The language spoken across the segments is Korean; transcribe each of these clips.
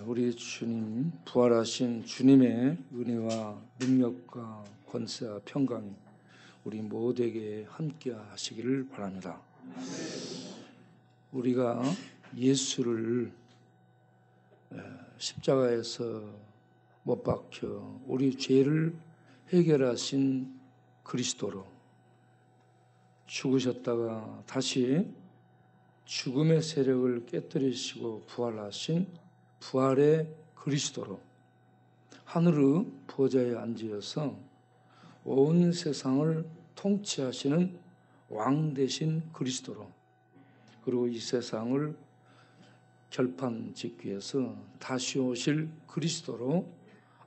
우리 주님, 부활하신 주님의 은혜와 능력과 권세와 평강이 우리 모두에게 함께 하시기를 바랍니다. 우리가 예수를 십자가에서 못 박혀 우리 죄를 해결하신 그리스도로 죽으셨다가 다시 죽음의 세력을 깨뜨리시고 부활하신 부활의 그리스도로 하늘의 보좌에 앉으셔서 온 세상을 통치하시는 왕 되신 그리스도로, 그리고 이 세상을 결판 짓기 위해서 다시 오실 그리스도로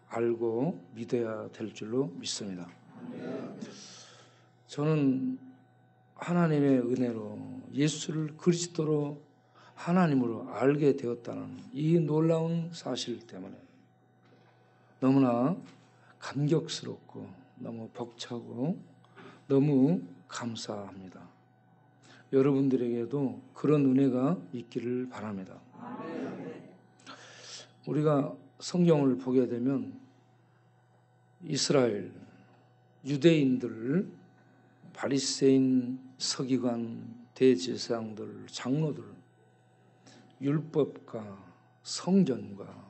알고 믿어야 될 줄로 믿습니다. 저는 하나님의 은혜로 예수를 그리스도로 하나님으로 알게 되었다는 이 놀라운 사실 때문에 너무나 감격스럽고 너무 벅차고 너무 감사합니다. 여러분들에게도 그런 은혜가 있기를 바랍니다. 우리가 성경을 보게 되면 이스라엘 유대인들, 바리새인, 서기관, 대제사장들, 장로들, 율법과 성전과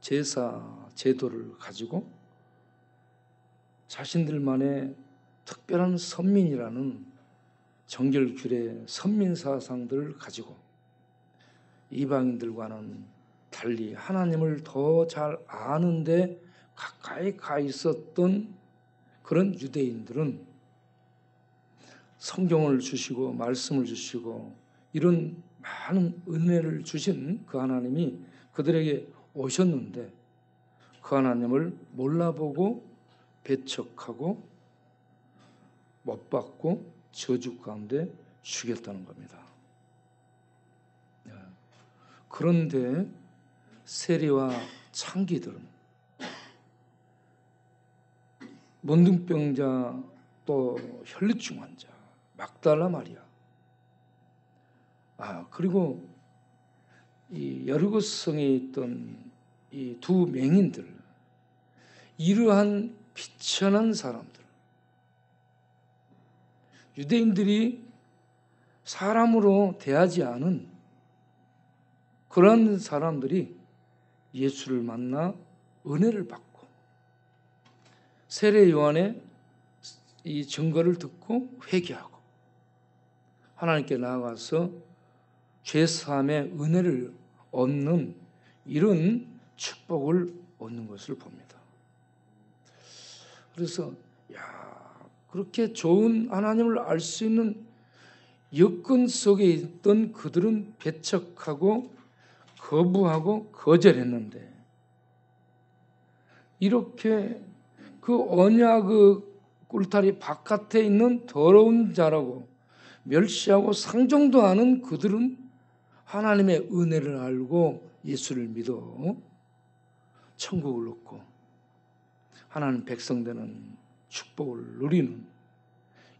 제사 제도를 가지고 자신들만의 특별한 선민이라는 정결규례 선민사상들을 가지고 이방인들과는 달리 하나님을 더 잘 아는데 가까이 가 있었던 그런 유대인들은 성경을 주시고 말씀을 주시고 이런 많은 은혜를 주신 그 하나님이 그들에게 오셨는데 그 하나님을 몰라보고 배척하고 못 받고 저주 가운데 죽였다는 겁니다. 그런데 세리와 창기들은 문둥병자 또 혈루증 환자 막달라 마리아, 그리고 이 여리고성에 있던 이 두 맹인들, 이러한 비천한 사람들, 유대인들이 사람으로 대하지 않은 그런 사람들이 예수를 만나 은혜를 받고 세례 요한의 이 증거를 듣고 회개하고 하나님께 나아가서 죄사함의 은혜를 얻는 이런 축복을 얻는 것을 봅니다. 그래서 그렇게 좋은 하나님을 알 수 있는 여건 속에 있던 그들은 배척하고 거부하고 거절했는데 이렇게 그 언약의 꿀다리 바깥에 있는 더러운 자라고 멸시하고 상종도 하는 그들은 하나님의 은혜를 알고 예수를 믿어 천국을 얻고 하나님 백성 되는 축복을 누리는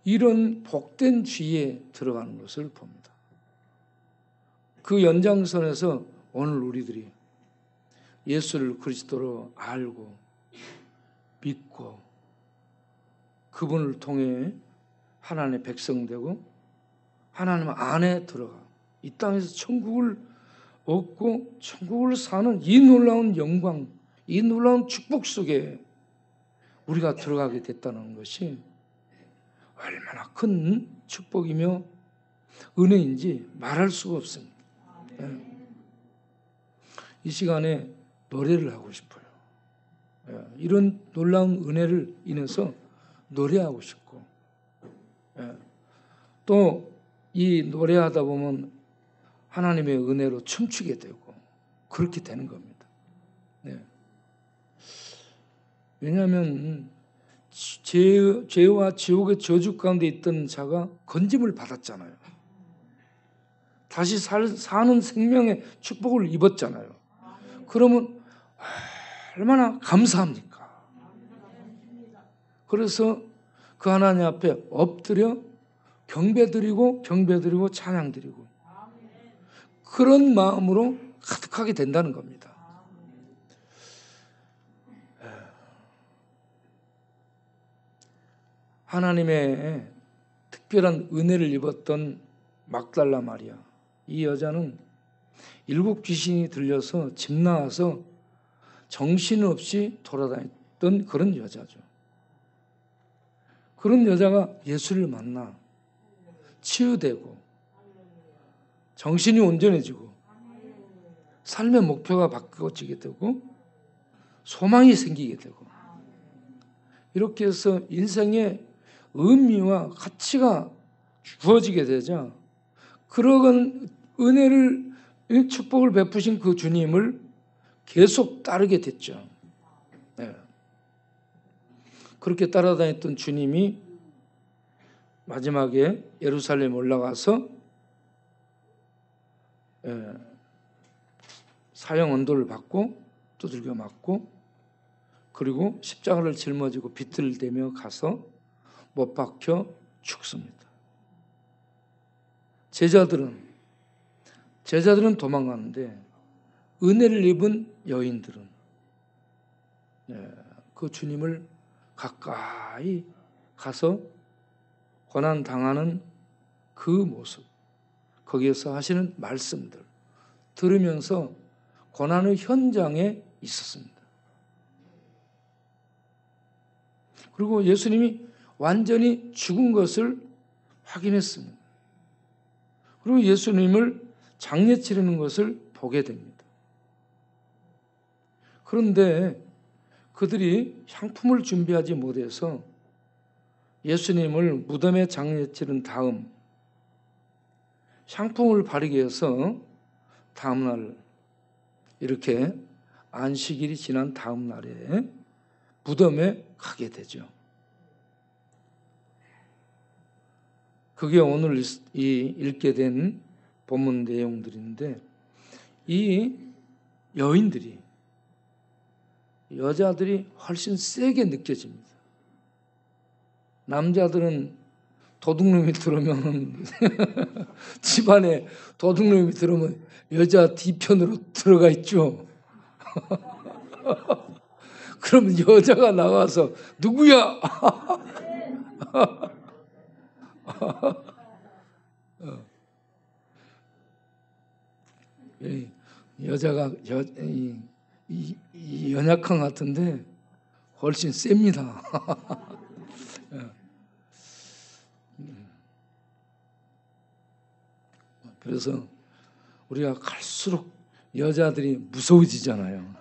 이런 복된 지혜에 들어가는 것을 봅니다. 그 연장선에서 오늘 우리들이 예수를 그리스도로 알고 믿고 그분을 통해 하나님의 백성 되고 하나님 안에 들어가 이 땅에서 천국을 얻고 천국을 사는 이 놀라운 영광, 이 놀라운 축복 속에 우리가 들어가게 됐다는 것이 얼마나 큰 축복이며 은혜인지 말할 수가 없습니다. 이 시간에 노래를 하고 싶어요. 이런 놀라운 은혜를 인해서 노래하고 싶고 또 이 노래하다 보면 하나님의 은혜로 춤추게 되고 그렇게 되는 겁니다. 왜냐하면 죄와 지옥의 저주 가운데 있던 자가 건짐을 받았잖아요. 다시 사는 생명의 축복을 입었잖아요. 그러면 얼마나 감사합니까? 그래서 그 하나님 앞에 엎드려 경배드리고 찬양드리고 그런 마음으로 가득하게 된다는 겁니다. 하나님의 특별한 은혜를 입었던 막달라 마리아, 이 여자는 7 귀신이 들려서 집 나와서 정신없이 돌아다녔던 그런 여자죠. 그런 여자가 예수를 만나 치유되고 정신이 온전해지고 삶의 목표가 바뀌어지게 되고 소망이 생기게 되고, 이렇게 해서 인생의 의미와 가치가 주어지게 되자 그런 은혜를, 축복을 베푸신 그 주님을 계속 따르게 됐죠. 네. 그렇게 따라다녔던 주님이 마지막에 예루살렘 올라가서 사형 언도를 받고 두들겨 맞고, 그리고 십자가를 짊어지고 비틀대며 가서 못 박혀 죽습니다. 제자들은 도망가는데 은혜를 입은 여인들은 그 주님을 가까이 가서 고난 당하는 그 모습, 거기에서 하시는 말씀들 들으면서 고난의 현장에 있었습니다. 그리고 예수님이 완전히 죽은 것을 확인했습니다. 그리고 예수님을 장례 치르는 것을 보게 됩니다. 그런데 그들이 향품을 준비하지 못해서 예수님을 무덤에 장례 치른 다음 향품을 바르게 해서 다음날, 이렇게 안식일이 지난 다음 날에 무덤에 가게 되죠. 그게 오늘 읽게 된 본문 내용들인데, 이 여자들이 훨씬 세게 느껴집니다. 남자들은 도둑놈이 들어오면 집안에 도둑놈이 들어오면 여자 뒤편으로 들어가 있죠. 그러면 여자가 나와서 누구야? 여자가 연약한 것 같은데 훨씬 셉니다. 그래서 우리가 갈수록 여자들이 무서워지잖아요.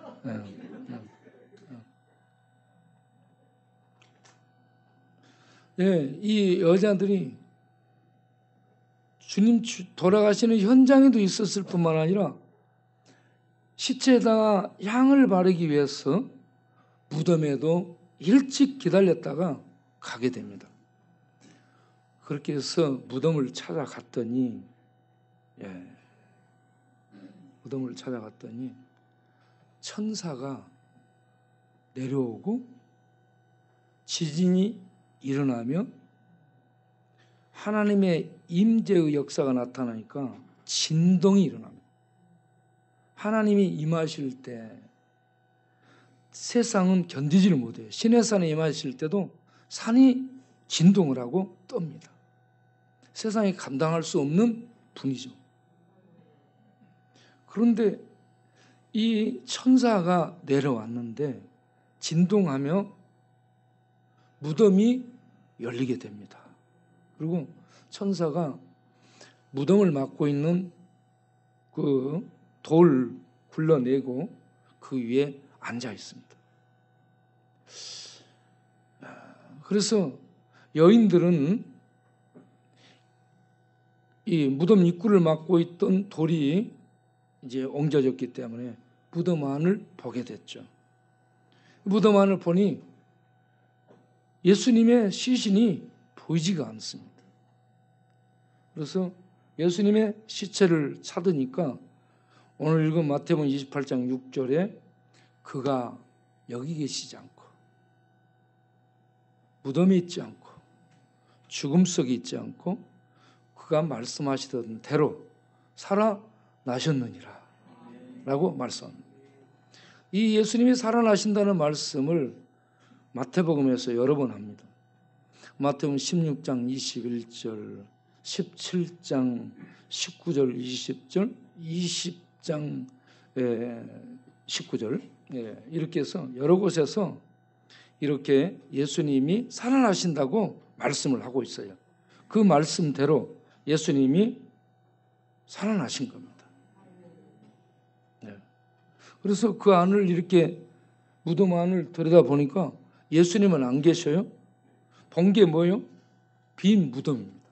이 여자들이 주님 돌아가시는 현장에도 있었을 뿐만 아니라 시체에다가 향을 바르기 위해서 무덤에도 일찍 기다렸다가 가게 됩니다. 그렇게 해서 무덤을 찾아갔더니 천사가 내려오고 지진이 일어나며 하나님의 임재의 역사가 나타나니까 진동이 일어납니다. 하나님이 임하실 때 세상은 견디지를 못해요. 시내산에 임하실 때도 산이 진동을 하고 떱니다. 세상이 감당할 수 없는 분이죠. 그런데 이 천사가 내려왔는데 진동하며 무덤이 열리게 됩니다. 그리고 천사가 무덤을 막고 있는 그 돌 굴러내고 그 위에 앉아 있습니다. 그래서 여인들은 이 무덤 입구를 막고 있던 돌이 이제 옮겨졌기 때문에 무덤 안을 보게 됐죠. 무덤 안을 보니 예수님의 시신이 보이지가 않습니다. 그래서 예수님의 시체를 찾으니까 오늘 읽은 마태복음 28장 6절에 그가 여기 계시지 않고 무덤에 있지 않고 죽음 속에 있지 않고 그가 말씀하시던 대로 살아나셨느니라 라고 말씀합니다. 이 예수님이 살아나신다는 말씀을 마태복음에서 여러 번 합니다. 마태복음 16장 21절, 17장 19절, 20절, 20장 19절 이렇게 해서 여러 곳에서 이렇게 예수님이 살아나신다고 말씀을 하고 있어요. 그 말씀대로 예수님이 살아나신 겁니다. 그래서 그 안을 이렇게 무덤 안을 들여다보니까 예수님은 안 계셔요. 본 게 뭐예요? 빈 무덤입니다.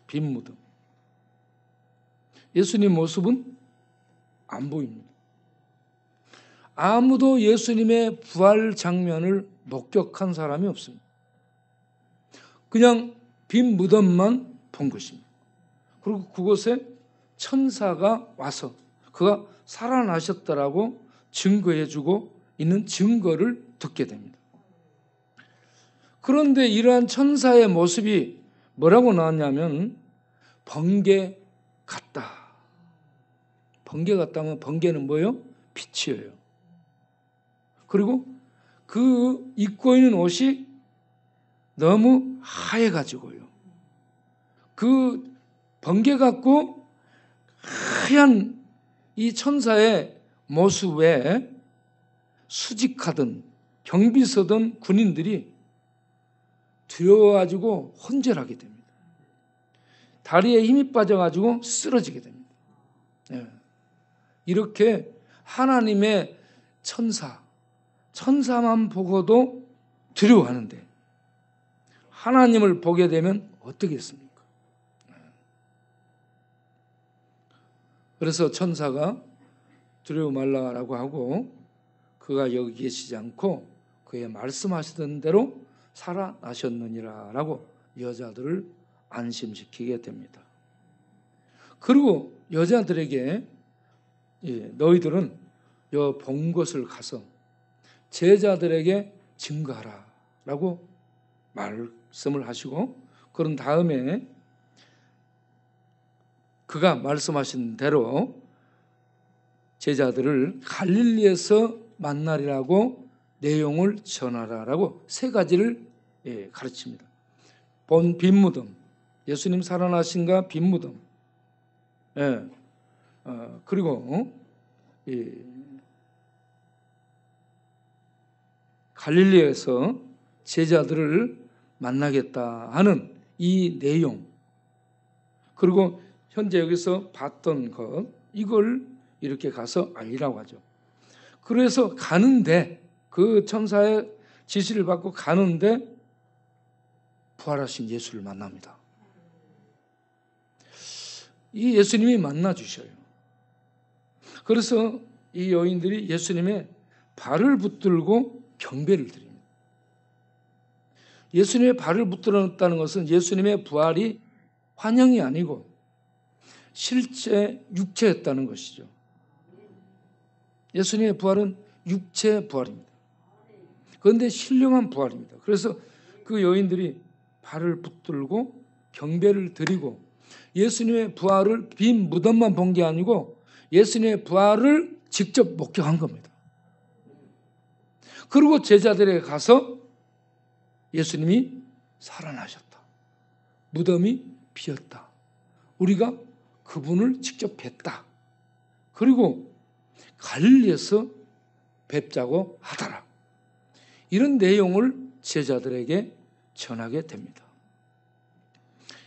빈 무덤. 예수님 모습은 안 보입니다. 아무도 예수님의 부활 장면을 목격한 사람이 없습니다. 그냥 빈 무덤만 본 것입니다. 그리고 그곳에 천사가 와서 그가 살아나셨다라고 증거해주고 있는 증거를 듣게 됩니다. 그런데 이러한 천사의 모습이 뭐라고 나왔냐면 번개 같다. 번개 같다면 번개는 뭐예요? 빛이에요. 그리고 그 입고 있는 옷이 너무 하얘가지고요. 그 번개 같고 하얀 이 천사의 모습에 수직하던 경비서던 군인들이 두려워가지고 혼절하게 됩니다. 다리에 힘이 빠져가지고 쓰러지게 됩니다. 이렇게 하나님의 천사만 보고도 두려워하는데 하나님을 보게 되면 어떻겠습니까? 그래서 천사가 두려워 말라라고 하고 그가 여기 계시지 않고 그의 말씀하시던 대로 살아나셨느니라라고 여자들을 안심시키게 됩니다. 그리고 여자들에게 너희들은 본 곳을 가서 제자들에게 증거하라라고 말씀을 하시고 그런 다음에 그가 말씀하신 대로 제자들을 갈릴리에서 만나리라고 내용을 전하라라고 세 가지를 가르칩니다. 본 빈무덤, 예수님 살아나신가 빈무덤, 그리고 갈릴리에서 제자들을 만나겠다 하는 이 내용, 그리고 현재 여기서 봤던 것, 이걸 이렇게 가서 알리라고 하죠. 그래서 가는데 그 천사의 지시를 받고 가는데 부활하신 예수를 만납니다. 이 예수님이 만나 주셔요. 그래서 이 여인들이 예수님의 발을 붙들고 경배를 드립니다. 예수님의 발을 붙들었다는 것은 예수님의 부활이 환영이 아니고 실제 육체였다는 것이죠. 예수님의 부활은 육체 부활입니다. 그런데 신령한 부활입니다. 그래서 그 여인들이 발을 붙들고 경배를 드리고 예수님의 부활을 빈 무덤만 본 게 아니고 예수님의 부활을 직접 목격한 겁니다. 그리고 제자들에게 가서 예수님이 살아나셨다. 무덤이 비었다. 우리가 그분을 직접 뵀다. 그리고 갈릴리에서 뵙자고 하더라. 이런 내용을 제자들에게 전하게 됩니다.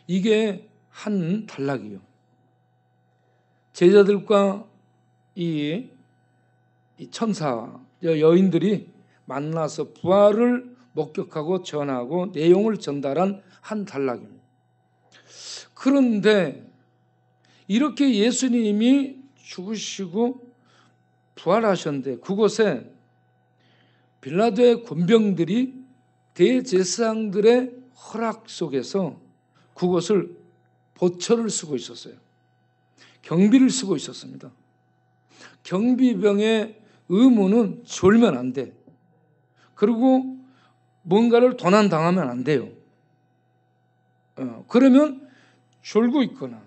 이게 한 단락이요. 제자들과 이 천사 여인들이 만나서 부활을 목격하고 전하고 내용을 전달한 한 단락입니다. 그런데 이렇게 예수님이 죽으시고 부활하셨는데 그곳에 빌라도의 군병들이 대제사장들의 허락 속에서 그곳을 보초를 쓰고 있었어요. 경비를 쓰고 있었습니다. 경비병의 의무는 졸면 안 돼. 그리고 뭔가를 도난당하면 안 돼요. 그러면 졸고 있거나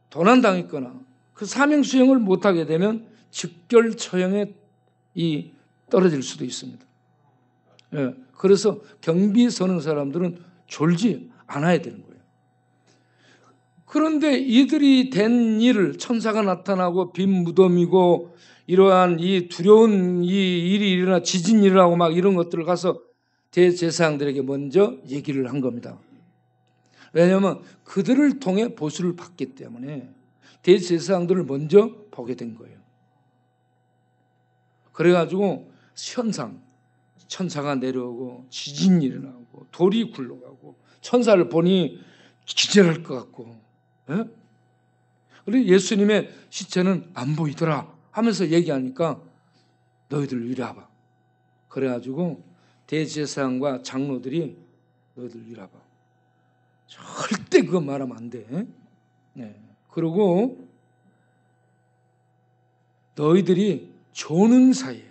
도난당했거나 그 사명 수행을 못하게 되면 즉결 처형에 떨어질 수도 있습니다. 예, 그래서 경비 서는 사람들은 졸지 않아야 되는 거예요. 그런데 이들이 된 일을, 천사가 나타나고 빈 무덤이고 이러한 이 두려운 이 일이 일어나 지진이 일어나고 막 이런 것들을 가서 대제사장들에게 먼저 얘기를 한 겁니다. 왜냐하면 그들을 통해 보수를 받기 때문에 대제사장들을 먼저 보게 된 거예요. 그래가지고 현상, 천사가 내려오고 지진이 일어나고 돌이 굴러가고 천사를 보니 기절할 것 같고, 예? 그리고 예수님의 시체는 안 보이더라 하면서 얘기하니까 너희들 이리 와봐. 그래가지고 대제사장과 장로들이 너희들 이리 와봐. 절대 그거 말하면 안 돼. 네. 그리고 너희들이 조는 사이에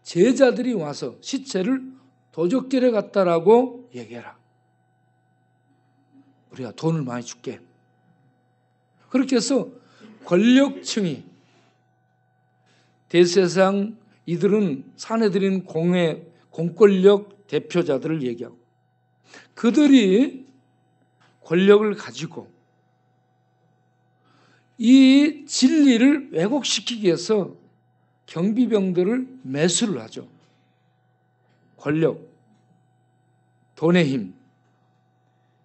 제자들이 와서 시체를 도적질해 갔다라고 얘기해라. 우리가 돈을 많이 줄게. 그렇게 해서 권력층이, 대제사장, 이들은 사내들인 공권력 대표자들을 얘기하고, 그들이 권력을 가지고 이 진리를 왜곡시키기 위해서 경비병들을 매수를 하죠. 권력, 돈의 힘.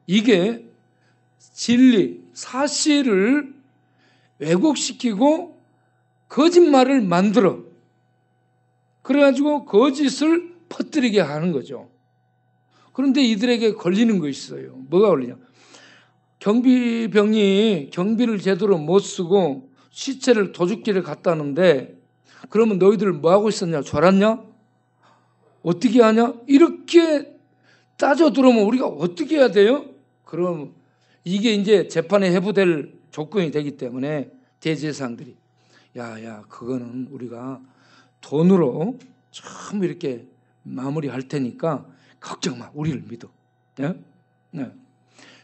이게 진리, 사실을 왜곡시키고 거짓말을 만들어 그래가지고 거짓을 퍼뜨리게 하는 거죠. 그런데 이들에게 걸리는 거 있어요. 뭐가 걸리냐? 경비병이 경비를 제대로 못 쓰고 시체를 도둑질에 갔다는데 그러면 너희들 뭐 하고 있었냐? 졸았냐? 어떻게 하냐? 이렇게 따져 들어오면 우리가 어떻게 해야 돼요? 그럼 이게 이제 재판에 회부될 조건이 되기 때문에 대제사장들이 야, 그거는 우리가 돈으로 참 이렇게 마무리할 테니까 걱정 마, 우리를 믿어. 네? 네.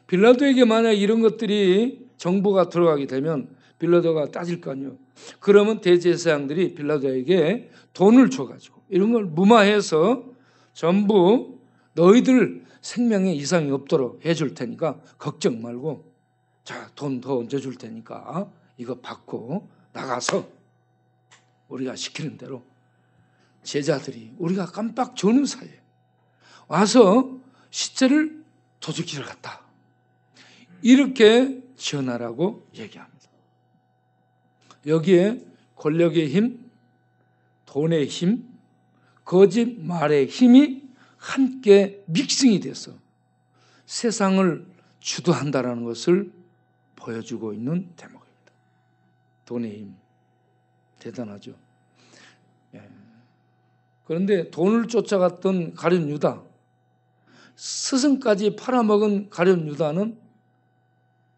빌라도에게 만약 이런 것들이 정보가 들어가게 되면 빌라도가 따질 거 아니에요. 그러면 대제사장들이 빌라도에게 돈을 줘가지고 이런 걸 무마해서 전부 너희들 생명에 이상이 없도록 해줄 테니까 걱정 말고, 자, 돈 더 얹어줄 테니까 이거 받고 나가서 우리가 시키는 대로 제자들이 우리가 깜빡 조는 사이에 와서 시체를 도둑질을 갔다. 이렇게 전하라고 얘기합니다. 여기에 권력의 힘, 돈의 힘, 거짓말의 힘이 함께 믹싱이 돼서 세상을 주도한다는 것을 보여주고 있는 대목입니다. 돈의 힘. 대단하죠. 예. 그런데 돈을 쫓아갔던 가룟 유다, 스승까지 팔아먹은 가룟 유다는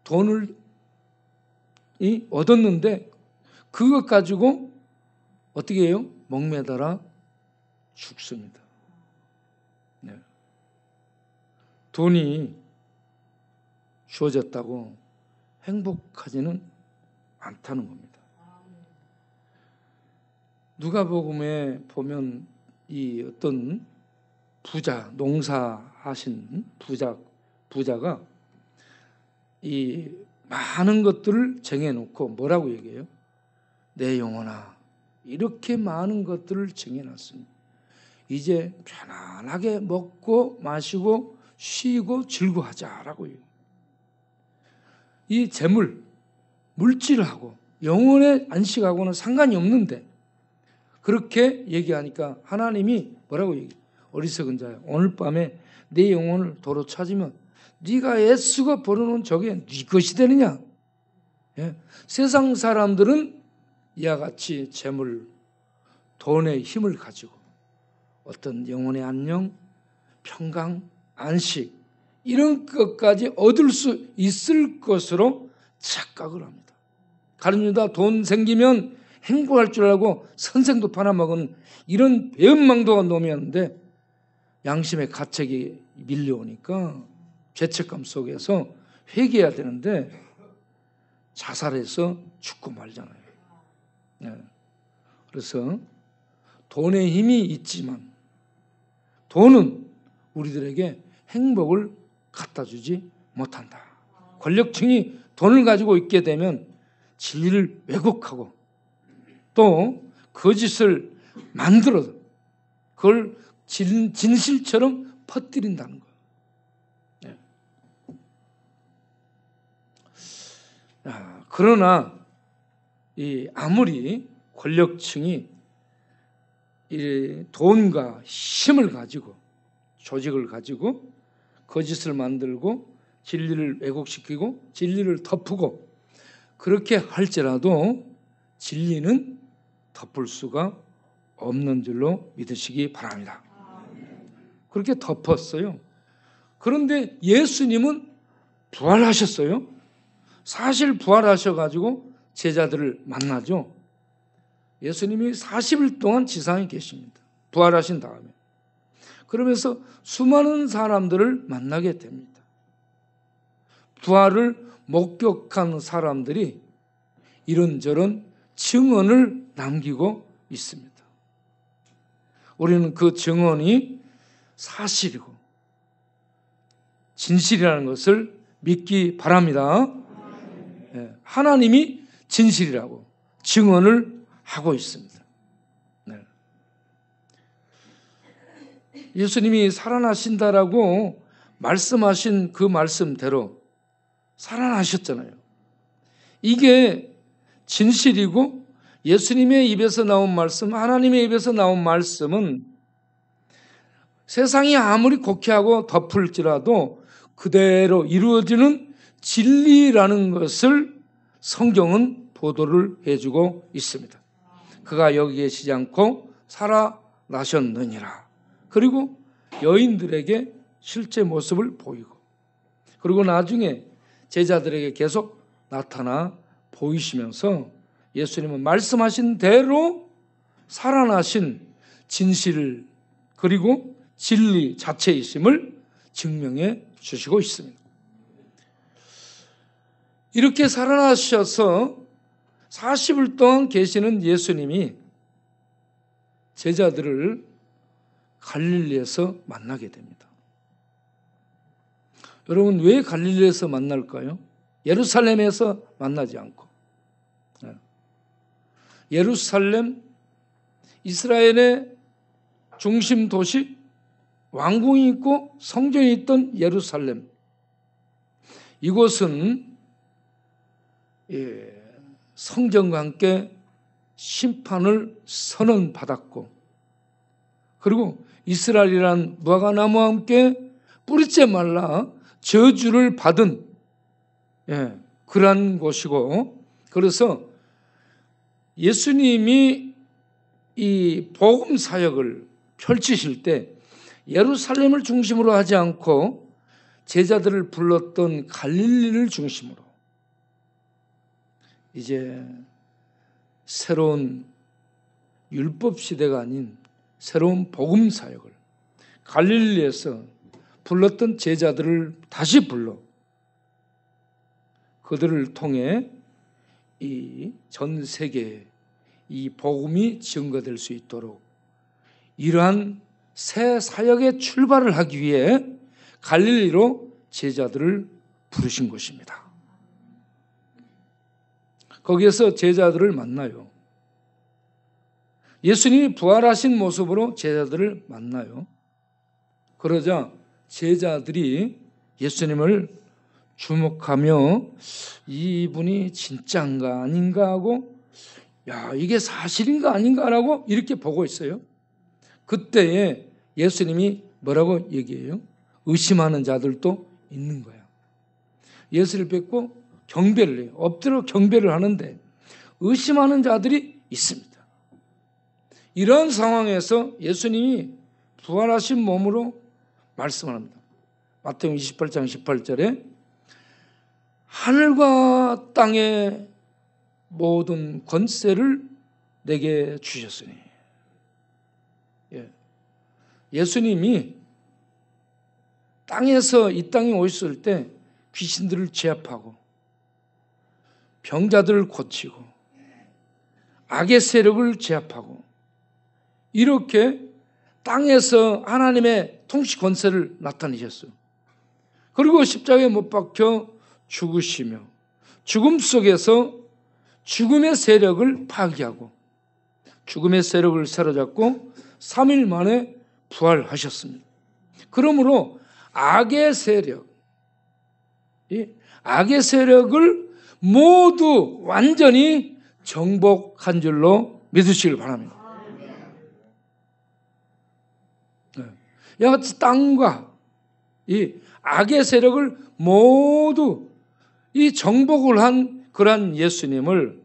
돈을 얻었는데 그것 가지고 어떻게 해요? 목매달아 죽습니다. 네. 돈이 주어졌다고 행복하지는 않다는 겁니다. 누가복음에 보면 이 어떤 부자, 농사하신 부자가 이 많은 것들을 정해놓고 뭐라고 얘기해요? 내 영혼아, 이렇게 많은 것들을 정해놨으니 이제 편안하게 먹고 마시고 쉬고 즐거워하자라고 해요. 이 재물, 물질하고 영혼의 안식하고는 상관이 없는데 그렇게 얘기하니까 하나님이 뭐라고 얘기해요? 어리석은 자야, 오늘 밤에 내 영혼을 도로 찾으면 네가 애쓰고 벌어놓은 저게 네 것이 되느냐? 예? 세상 사람들은 이와 같이 재물, 돈의 힘을 가지고 어떤 영혼의 안녕, 평강, 안식 이런 것까지 얻을 수 있을 것으로 착각을 합니다. 가룟 유다 돈 생기면 행복할 줄 알고 선생도 팔아먹은 이런 배은망덕한 놈이었는데 양심의 가책이 밀려오니까 죄책감 속에서 회개해야 되는데 자살해서 죽고 말잖아요. 네. 그래서 돈의 힘이 있지만 돈은 우리들에게 행복을 갖다 주지 못한다. 권력층이 돈을 가지고 있게 되면 진리를 왜곡하고 또 거짓을 만들어서 그걸 진실처럼 퍼뜨린다는 거예요. 그러나 아무리 권력층이 이 돈과 힘을 가지고 조직을 가지고 거짓을 만들고 진리를 왜곡시키고 진리를 덮고 그렇게 할지라도 진리는 덮을 수가 없는 줄로 믿으시기 바랍니다. 그렇게 덮었어요. 그런데 예수님은 부활하셨어요. 사실 부활하셔가지고 제자들을 만나죠. 예수님이 40일 동안 지상에 계십니다. 부활하신 다음에. 그러면서 수많은 사람들을 만나게 됩니다. 부활을 목격한 사람들이 이런저런 증언을 남기고 있습니다. 우리는 그 증언이 사실이고 진실이라는 것을 믿기 바랍니다. 하나님이 진실이라고 증언을 하고 있습니다. 예수님이 살아나신다라고 말씀하신 그 말씀대로 살아나셨잖아요. 이게 진실이고 예수님의 입에서 나온 말씀, 하나님의 입에서 나온 말씀은 세상이 아무리 곡해하고 덮을지라도 그대로 이루어지는 진리라는 것을 성경은 보도를 해주고 있습니다. 그가 여기 계시지 않고 살아나셨느니라. 그리고 여인들에게 실제 모습을 보이고 그리고 나중에 제자들에게 계속 나타나 보이시면서 예수님은 말씀하신 대로 살아나신 진실 그리고 진리 자체이심을 증명해 주시고 있습니다. 이렇게 살아나셔서 40일 동안 계시는 예수님이 제자들을 갈릴리에서 만나게 됩니다. 여러분 왜 갈릴리에서 만날까요? 예루살렘에서 만나지 않고 예루살렘 이스라엘의 중심 도시 왕궁이 있고 성전이 있던 예루살렘 이곳은 성전과 함께 심판을 선언받았고 그리고 이스라엘이란 무화과나무와 함께 뿌리째 말라 저주를 받은 그러한 곳이고 그래서 예수님이 이 복음 사역을 펼치실 때 예루살렘을 중심으로 하지 않고 제자들을 불렀던 갈릴리를 중심으로 이제 새로운 율법 시대가 아닌 새로운 복음 사역을 갈릴리에서 불렀던 제자들을 다시 불러 그들을 통해 이 전 세계에 이 복음이 증거될 수 있도록 이러한 새 사역의 출발을 하기 위해 갈릴리로 제자들을 부르신 것입니다. 거기에서 제자들을 만나요. 예수님이 부활하신 모습으로 제자들을 만나요. 그러자 제자들이 예수님을 주목하며 이분이 진짜인가 아닌가 하고 이게 사실인가 아닌가라고 이렇게 보고 있어요. 그때에 예수님이 뭐라고 얘기해요? 의심하는 자들도 있는 거야. 예수를 뵙고 경배를 해요. 엎드려 경배를 하는데 의심하는 자들이 있습니다. 이런 상황에서 예수님이 부활하신 몸으로 말씀을 합니다. 마태복음 28장 18절에 하늘과 땅의 모든 권세를 내게 주셨으니 예수님이 땅에서 이 땅에 오셨을 때 귀신들을 제압하고 병자들을 고치고 악의 세력을 제압하고 이렇게 땅에서 하나님의 통치 권세를 나타내셨어요. 그리고 십자가에 못 박혀 죽으시며 죽음 속에서 죽음의 세력을 파괴하고 죽음의 세력을 사로잡고 3일 만에 부활하셨습니다. 그러므로 악의 세력을 모두 완전히 정복한 줄로 믿으시길 바랍니다. 이같이 땅과 이 악의 세력을 모두 이 정복을 한 그러한 예수님을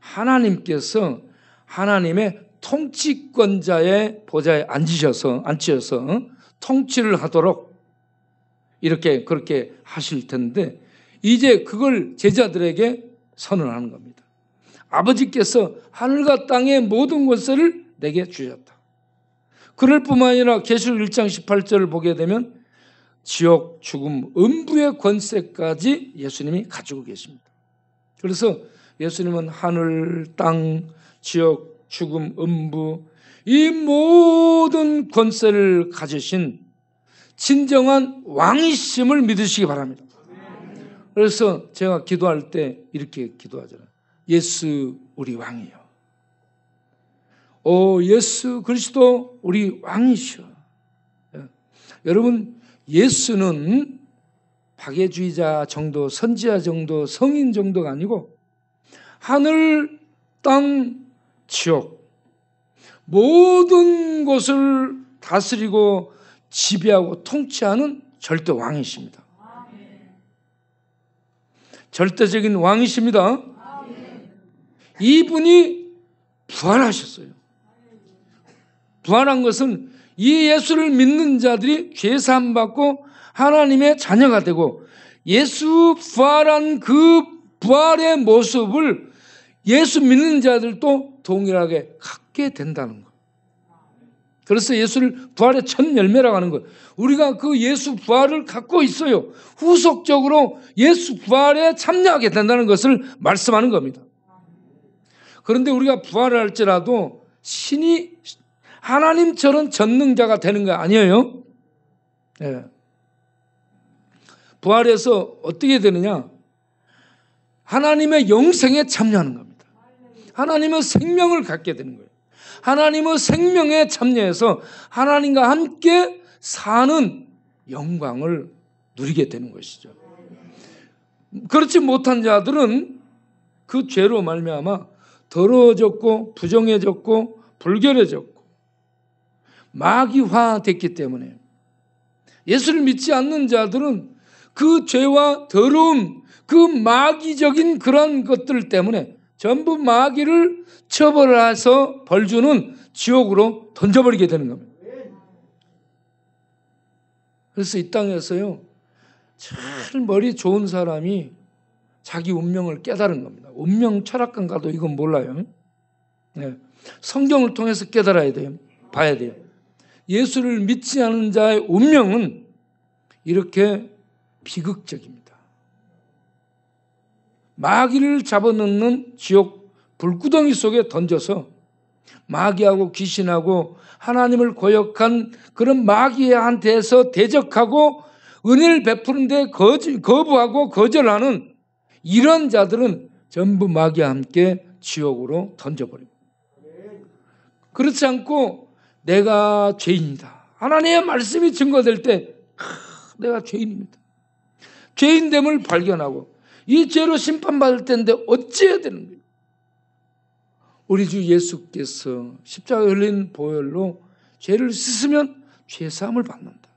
하나님께서 하나님의 통치권자의 보좌에 앉히셔서 통치를 하도록 이렇게 그렇게 하실 텐데 이제 그걸 제자들에게 선언하는 겁니다. 아버지께서 하늘과 땅의 모든 권세를 내게 주셨다. 그럴 뿐만 아니라 계시록 1장 18절을 보게 되면 지옥, 죽음, 음부의 권세까지 예수님이 가지고 계십니다. 그래서 예수님은 하늘, 땅, 지옥, 죽음, 음부 이 모든 권세를 가지신 진정한 왕이심을 믿으시기 바랍니다. 그래서 제가 기도할 때 이렇게 기도하잖아요. 예수 우리 왕이요. 오 예수 그리스도 우리 왕이시여. 여러분 예수는 박애주의자 정도, 선지자 정도, 성인 정도가 아니고 하늘, 땅, 지옥 모든 곳을 다스리고 지배하고 통치하는 절대 왕이십니다. 절대적인 왕이십니다. 이분이 부활하셨어요. 부활한 것은 이 예수를 믿는 자들이 죄사함 받고 하나님의 자녀가 되고 예수 부활한 그 부활의 모습을 예수 믿는 자들도 동일하게 갖게 된다는 것. 그래서 예수를 부활의 첫 열매라고 하는 것. 우리가 그 예수 부활을 갖고 있어요. 후속적으로 예수 부활에 참여하게 된다는 것을 말씀하는 겁니다. 그런데 우리가 부활을 할지라도 신이 하나님처럼 전능자가 되는 거 아니에요? 네. 부활해서 어떻게 되느냐? 하나님의 영생에 참여하는 겁니다. 하나님의 생명을 갖게 되는 거예요. 하나님의 생명에 참여해서 하나님과 함께 사는 영광을 누리게 되는 것이죠. 그렇지 못한 자들은 그 죄로 말미암아 더러워졌고 부정해졌고 불결해졌고 마귀화됐기 때문에 예수를 믿지 않는 자들은 그 죄와 더러움, 그 마귀적인 그런 것들 때문에 전부 마귀를 처벌해서 벌주는 지옥으로 던져버리게 되는 겁니다. 그래서 이 땅에서요, 잘 머리 좋은 사람이 자기 운명을 깨달은 겁니다. 운명 철학관 가도 이건 몰라요. 네. 성경을 통해서 깨달아야 돼요. 봐야 돼요. 예수를 믿지 않은 자의 운명은 이렇게 비극적입니다. 마귀를 잡아넣는 지옥 불구덩이 속에 던져서 마귀하고 귀신하고 하나님을 거역한 그런 마귀한테서 대적하고 은혜를 베푸는데 거부하고 거절하는 이런 자들은 전부 마귀와 함께 지옥으로 던져버립니다. 그렇지 않고 내가 죄인이다. 하나님의 말씀이 증거될 때 내가 죄인입니다. 죄인됨을 발견하고 이 죄로 심판받을 텐데 어찌해야 되는 거예요? 우리 주 예수께서 십자가에 흘린 보혈로 죄를 씻으면 죄사함을 받는다.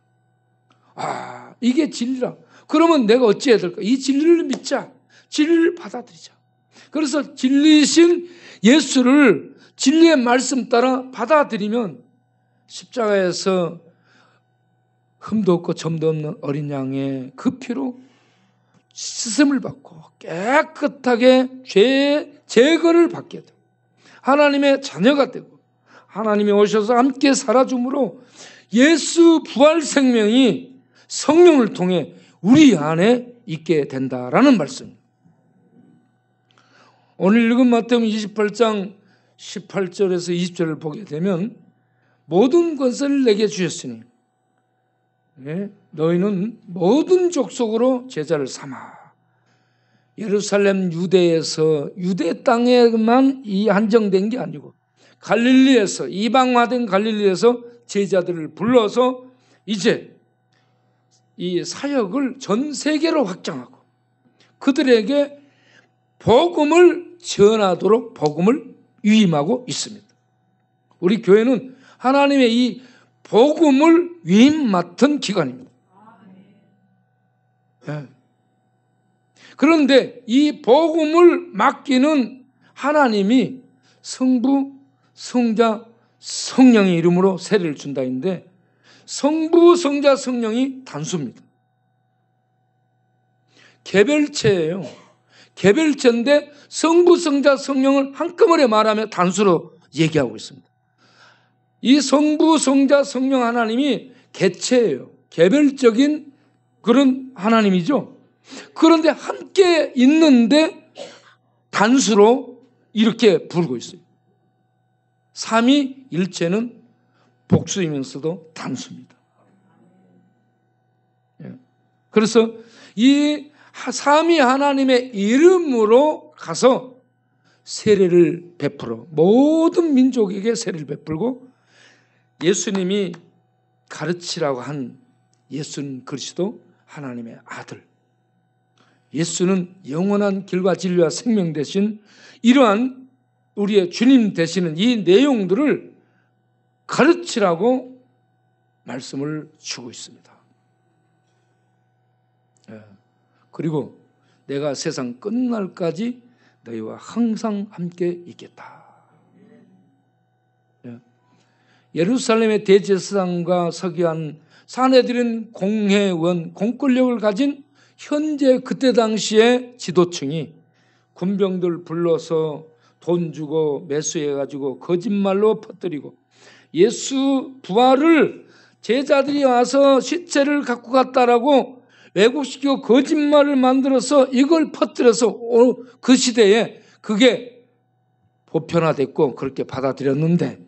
아, 이게 진리라. 그러면 내가 어찌해야 될까? 이 진리를 믿자. 진리를 받아들이자. 그래서 진리신 예수를 진리의 말씀 따라 받아들이면 십자가에서 흠도 없고 점도 없는 어린 양의 그 피로 씻음을 받고 깨끗하게 죄 제거를 받게 되고 하나님의 자녀가 되고 하나님이 오셔서 함께 살아줌으로 예수 부활 생명이 성령을 통해 우리 안에 있게 된다라는 말씀입니다. 오늘 읽은 마태복음 28장 18절에서 20절을 보게 되면 모든 것을 내게 주셨으니 너희는 모든 족속으로 제자를 삼아. 예루살렘 유대에서 유대 땅에만 이 한정된 게 아니고 갈릴리에서, 이방화된 갈릴리에서 제자들을 불러서 이제 이 사역을 전 세계로 확장하고 그들에게 복음을 전하도록 복음을 위임하고 있습니다. 우리 교회는 하나님의 이 복음을 위임 맡은 기관입니다. 네. 그런데 이 복음을 맡기는 하나님이 성부, 성자, 성령의 이름으로 세례를 준다 했는데 성부, 성자, 성령이 단수입니다. 개별체예요. 개별체인데 성부, 성자, 성령을 한꺼번에 말하며 단수로 얘기하고 있습니다. 이 성부, 성자, 성령 하나님이 개체예요. 개별적인 그런 하나님이죠. 그런데 함께 있는데 단수로 이렇게 부르고 있어요. 삼위일체는 복수이면서도 단수입니다. 그래서 이 삼위 하나님의 이름으로 가서 세례를 베풀어 모든 민족에게 세례를 베풀고 예수님이 가르치라고 한 예수는 그리스도 하나님의 아들, 예수는 영원한 길과 진리와 생명 되신 이러한 우리의 주님 되시는 이 내용들을 가르치라고 말씀을 주고 있습니다. 그리고 내가 세상 끝날까지 너희와 항상 함께 있겠다. 예루살렘의 대제사장과 서기관, 산헤드린 공회원, 공권력을 가진 현재 그때 당시의 지도층이 군병들 불러서 돈 주고 매수해가지고 거짓말로 퍼뜨리고 예수 부활을 제자들이 와서 시체를 갖고 갔다라고 왜곡시키고 거짓말을 만들어서 이걸 퍼뜨려서 그 시대에 그게 보편화됐고 그렇게 받아들였는데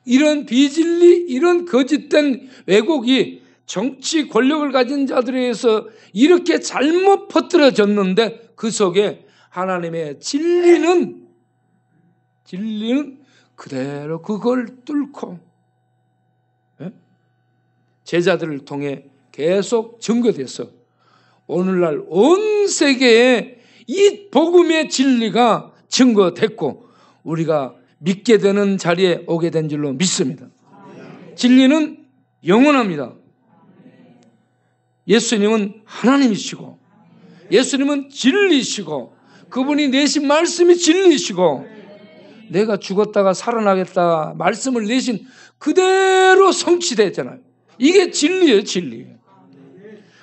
이런 비진리, 이런 거짓된 왜곡이 정치 권력을 가진 자들에 의해서 이렇게 잘못 퍼뜨려졌는데 그 속에 하나님의 진리는 그대로 그걸 뚫고 제자들을 통해 계속 증거돼서 오늘날 온 세계에 이 복음의 진리가 증거됐고 우리가 믿게 되는 자리에 오게 된 줄로 믿습니다. 진리는 영원합니다. 예수님은 하나님이시고 예수님은 진리시고 그분이 내신 말씀이 진리시고 내가 죽었다가 살아나겠다 말씀을 내신 그대로 성취됐잖아요. 이게 진리예요, 진리.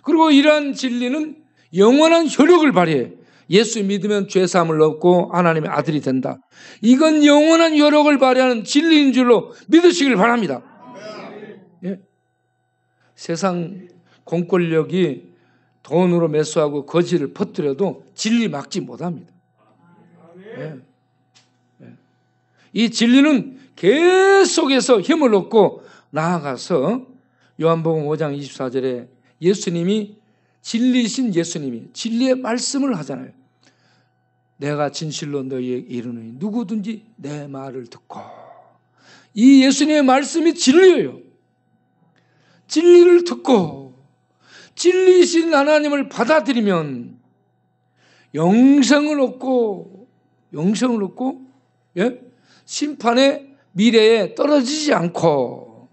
그리고 이러한 진리는 영원한 효력을 발휘해. 예수 믿으면 죄사함을 얻고 하나님의 아들이 된다. 이건 영원한 효력을 발휘하는 진리인 줄로 믿으시길 바랍니다. 예. 세상 공권력이 돈으로 매수하고 거짓을 퍼뜨려도 진리 막지 못합니다. 예. 예. 이 진리는 계속해서 힘을 얻고 나아가서 요한복음 5장 24절에 예수님이 진리신 예수님이 진리의 말씀을 하잖아요. 내가 진실로 너희에게 이르노니 누구든지 내 말을 듣고 이 예수님의 말씀이 진리예요. 진리를 듣고 진리신 하나님을 받아들이면 영생을 얻고 예? 심판의 미래에 떨어지지 않고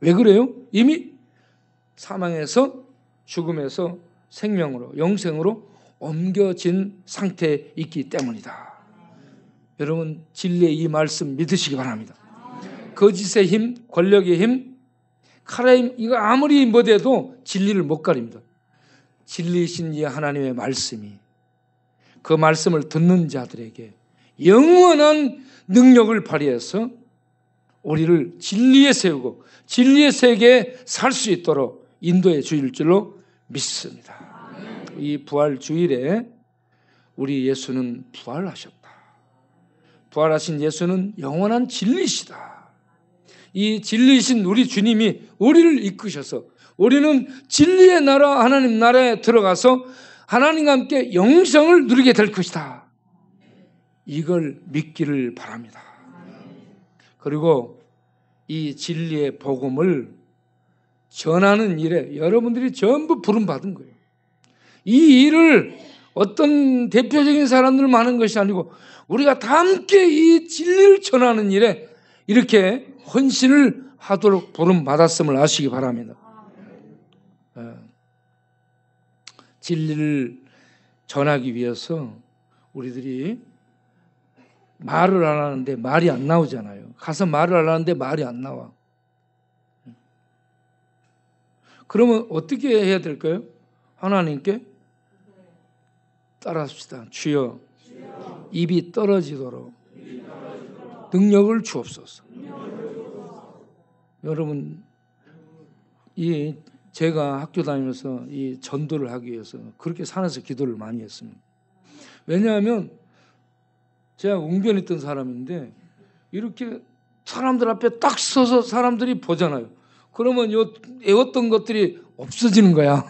왜 그래요? 이미 사망에서 죽음에서 생명으로 영생으로 옮겨진 상태에 있기 때문이다. 여러분 진리의 이 말씀 믿으시기 바랍니다. 거짓의 힘, 권력의 힘, 칼의 힘 이거 아무리 못해도 진리를 못 가립니다. 진리이신 이 하나님의 말씀이 그 말씀을 듣는 자들에게 영원한 능력을 발휘해서 우리를 진리에 세우고 진리의 세계에 살 수 있도록 인도해 주일 줄로 믿습니다. 이 부활 주일에 우리 예수는 부활하셨다. 부활하신 예수는 영원한 진리시다. 이 진리신 우리 주님이 우리를 이끄셔서 우리는 진리의 나라, 하나님 나라에 들어가서 하나님과 함께 영생을 누리게 될 것이다. 이걸 믿기를 바랍니다. 그리고 이 진리의 복음을 전하는 일에 여러분들이 전부 부름받은 거예요. 이 일을 어떤 대표적인 사람들만 하는 것이 아니고 우리가 다 함께 이 진리를 전하는 일에 이렇게 헌신을 하도록 부름받았음을 아시기 바랍니다. 진리를 전하기 위해서 우리들이 말을 안 하는데 말이 안 나오잖아요. 가서 말을 안 하는데 말이 안 나와. 그러면 어떻게 해야 될까요? 하나님께 따라합시다. 주여, 입이 떨어지도록 능력을 주옵소서. 여러분, 제가 학교 다니면서 이 전도를 하기 위해서 그렇게 산에서 기도를 많이 했습니다. 왜냐하면 제가 웅변했던 사람인데 이렇게 사람들 앞에 딱 서서 사람들이 보잖아요. 그러면 애웠던 것들이 없어지는 거야.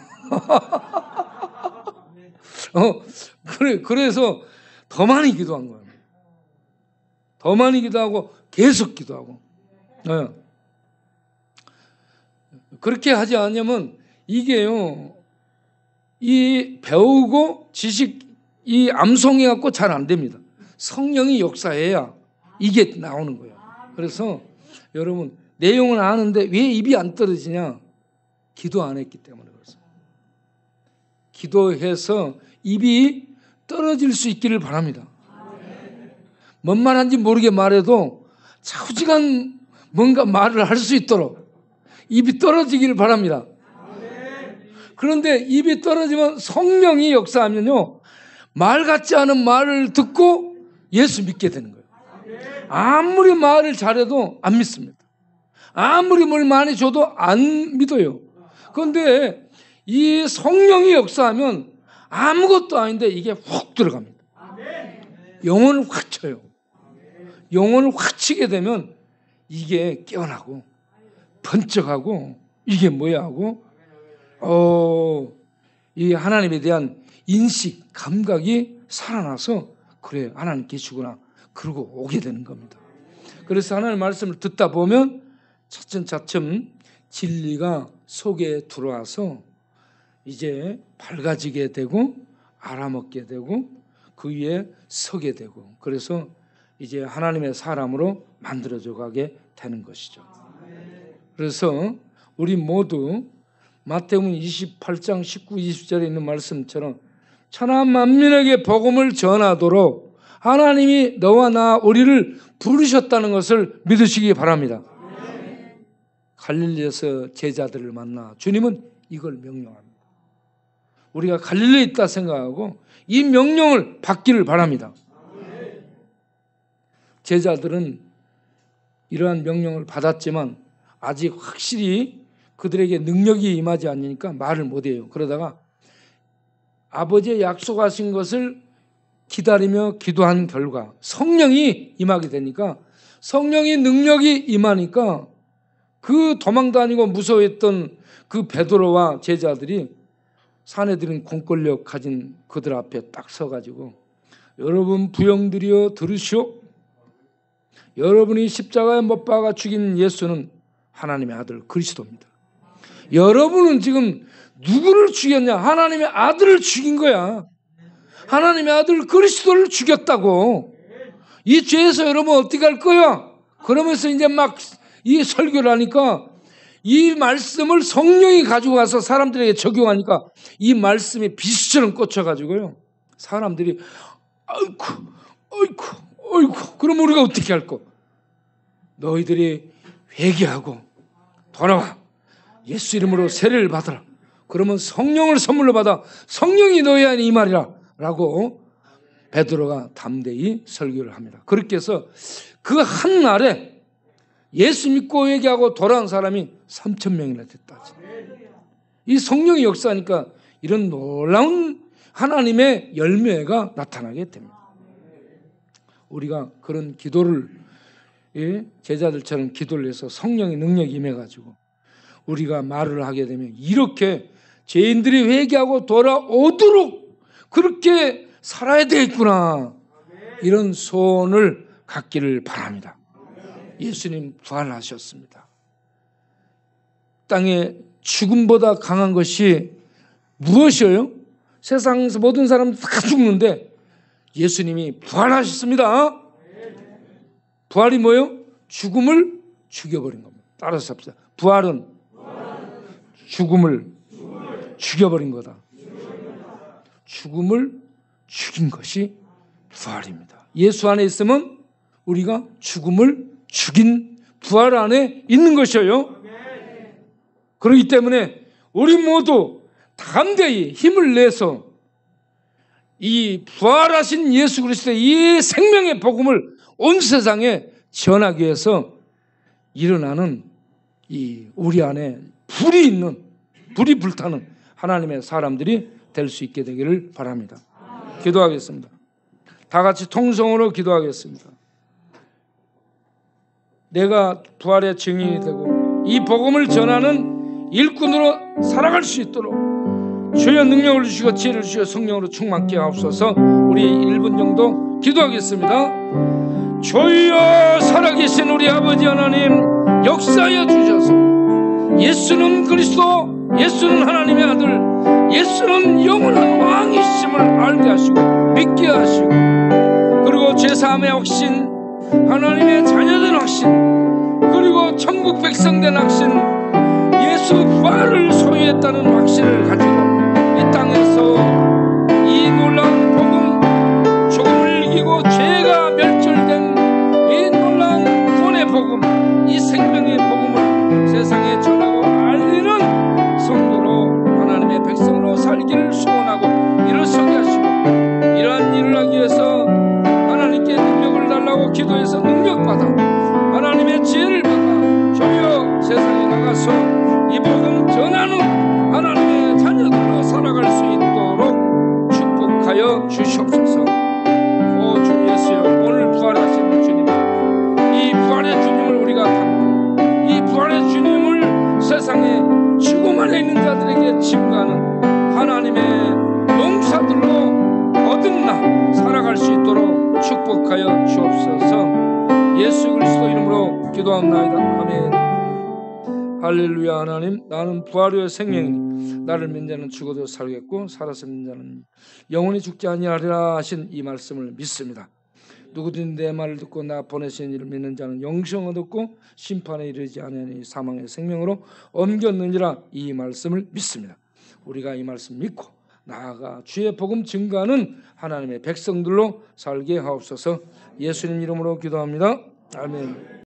그래서 더 많이 기도한 거예요. 더 많이 기도하고 계속 기도하고. 그렇게 하지 않으면 이게요, 이 배우고 지식, 이 암송해 갖고 잘 안 됩니다. 성령이 역사해야 이게 나오는 거예요. 그래서 여러분, 내용은 아는데 왜 입이 안 떨어지냐? 기도 안 했기 때문에 그렇습니다. 기도해서 입이 떨어질 수 있기를 바랍니다. 뭔 말인지 모르게 말해도 차후지간 뭔가 말을 할 수 있도록 입이 떨어지기를 바랍니다. 그런데 입이 떨어지면 성령이 역사하면요, 말 같지 않은 말을 듣고 예수 믿게 되는 거예요. 아무리 말을 잘해도 안 믿습니다. 아무리 뭘 많이 줘도 안 믿어요. 그런데 이 성령이 역사하면 아무것도 아닌데 이게 훅 들어갑니다. 영혼을 확 쳐요. 영혼을 확 치게 되면 이게 깨어나고 번쩍하고 이게 뭐야 하고 이 하나님에 대한 인식, 감각이 살아나서 그래, 하나님 계시구나, 그러고 오게 되는 겁니다. 그래서 하나님의 말씀을 듣다 보면 차츰차츰 진리가 속에 들어와서 이제 밝아지게 되고 알아먹게 되고 그 위에 서게 되고, 그래서 이제 하나님의 사람으로 만들어져 가게 되는 것이죠. 그래서 우리 모두 마태복음 28장 19, 20절에 있는 말씀처럼 천하 만민에게 복음을 전하도록 하나님이 너와 나 우리를 부르셨다는 것을 믿으시기 바랍니다. 갈릴리에서 제자들을 만나 주님은 이걸 명령합니다. 우리가 갈릴리에 있다 생각하고 이 명령을 받기를 바랍니다. 제자들은 이러한 명령을 받았지만 아직 확실히 그들에게 능력이 임하지 않으니까 말을 못해요. 그러다가 아버지의 약속하신 것을 기다리며 기도한 결과 성령이 임하게 되니까, 성령이 능력이 임하니까 그 도망다니고 무서워했던 그 베드로와 제자들이 사내들인 공권력 가진 그들 앞에 딱 서가지고, 여러분 부형들이여 들으시오. 여러분이 십자가에 못 박아 죽인 예수는 하나님의 아들 그리스도입니다. 여러분은 지금 누구를 죽였냐? 하나님의 아들을 죽인 거야. 하나님의 아들 그리스도를 죽였다고. 이 죄에서 여러분 어떻게 할 거야? 그러면서 이제 막 이 설교를 하니까 이 말씀을 성령이 가지고 가서 사람들에게 적용하니까 이 말씀이 비수처럼 꽂혀가지고요, 사람들이 아이고 그럼 우리가 어떻게 할 거? 너희들이 회개하고 돌아와 예수 이름으로 세례를 받아라. 그러면 성령을 선물로 받아 성령이 너희 안에 임하리라 라고 베드로가 담대히 설교를 합니다. 그렇게 해서 그 한 날에 예수 믿고 회개하고 돌아온 사람이 3,000명이나 됐다. 이 성령이 역사하니까 이런 놀라운 하나님의 열매가 나타나게 됩니다. 우리가 그런 기도를 제자들처럼 기도를 해서 성령의 능력이 임해가지고 우리가 말을 하게 되면 이렇게 죄인들이 회개하고 돌아오도록 그렇게 살아야 되겠구나, 이런 소원을 갖기를 바랍니다. 예수님 부활하셨습니다. 땅에 죽음보다 강한 것이 무엇이에요? 세상에서 모든 사람들 다 죽는데 예수님이 부활하셨습니다. 부활이 뭐예요? 죽음을 죽여버린 겁니다. 따라서 합시다. 부활은 죽음을 죽여버린 거다. 죽음을 죽인 것이 부활입니다. 예수 안에 있으면 우리가 죽음을 죽인 부활 안에 있는 것이에요. 그렇기 때문에 우리 모두 담대히 힘을 내서 이 부활하신 예수 그리스도의 이 생명의 복음을 온 세상에 전하기 위해서 일어나는 이 우리 안에 불이 불타는 하나님의 사람들이 될 수 있게 되기를 바랍니다. 기도하겠습니다. 다 같이 통성으로 기도하겠습니다. 내가 부활의 증인이 되고 이 복음을 전하는 일꾼으로 살아갈 수 있도록 주여 능력을 주시고 지혜를 주시고 성령으로 충만케 하옵소서. 우리 1분 정도 기도하겠습니다. 주여 살아계신 우리 아버지 하나님, 역사하여 주셔서 예수는 그리스도, 예수는 하나님의 아들, 예수는 영원한 왕이심을 알게 하시고 믿게 하시고, 그리고 죄사함의 확신, 하나님의 자녀된 확신, 그리고 천국 백성 된 확신, 예수 부활을 소유했다는 확신을 가지고 이 땅에서 이 놀라운 복음, 죽음을 이기고 죄가 멸절된 이 놀라운 구원의 복음, 이 생명의 복음을 세상에 전하고 알리는 성도로 하나님의 백성으로 살기를 소원하고 일어서게 하시고, 이러한 일을 하기 위해서 하나님께 능력을 달라고 기도해서 능력받아 하나님의 지혜를 받아 주여 세상에 나가서 이 복음 전하는 하나님의 자녀들로 살아갈 수 있도록 축복하여 주시옵소서. 오 주 예수여, 오늘 부활하신 주님, 이 부활의 주님을 우리가 담고 이 부활의 주님을 세상에 죽음 안에 있는 자들에게 증거하는 하나님의 용사들로 거듭나 살아갈 수 있도록 축복하여 주옵소서. 예수 그리스도 이름으로 기도합나이다. 아멘. 할렐루야. 하나님, 나는 부활의 생명이니 나를 믿는 자는 죽어도 살겠고 살아서 믿는 자는 영원히 죽지 아니하리라 하신 이 말씀을 믿습니다. 누구든지 내 말을 듣고 나 보내신 이를 믿는 자는 영생을 얻고 심판에 이르지 아니하니 사망의 생명으로 옮겼느니라, 이 말씀을 믿습니다. 우리가 이 말씀 믿고 나아가 주의 복음 증거하는 하나님의 백성들로 살게 하옵소서. 예수님 이름으로 기도합니다. 아멘.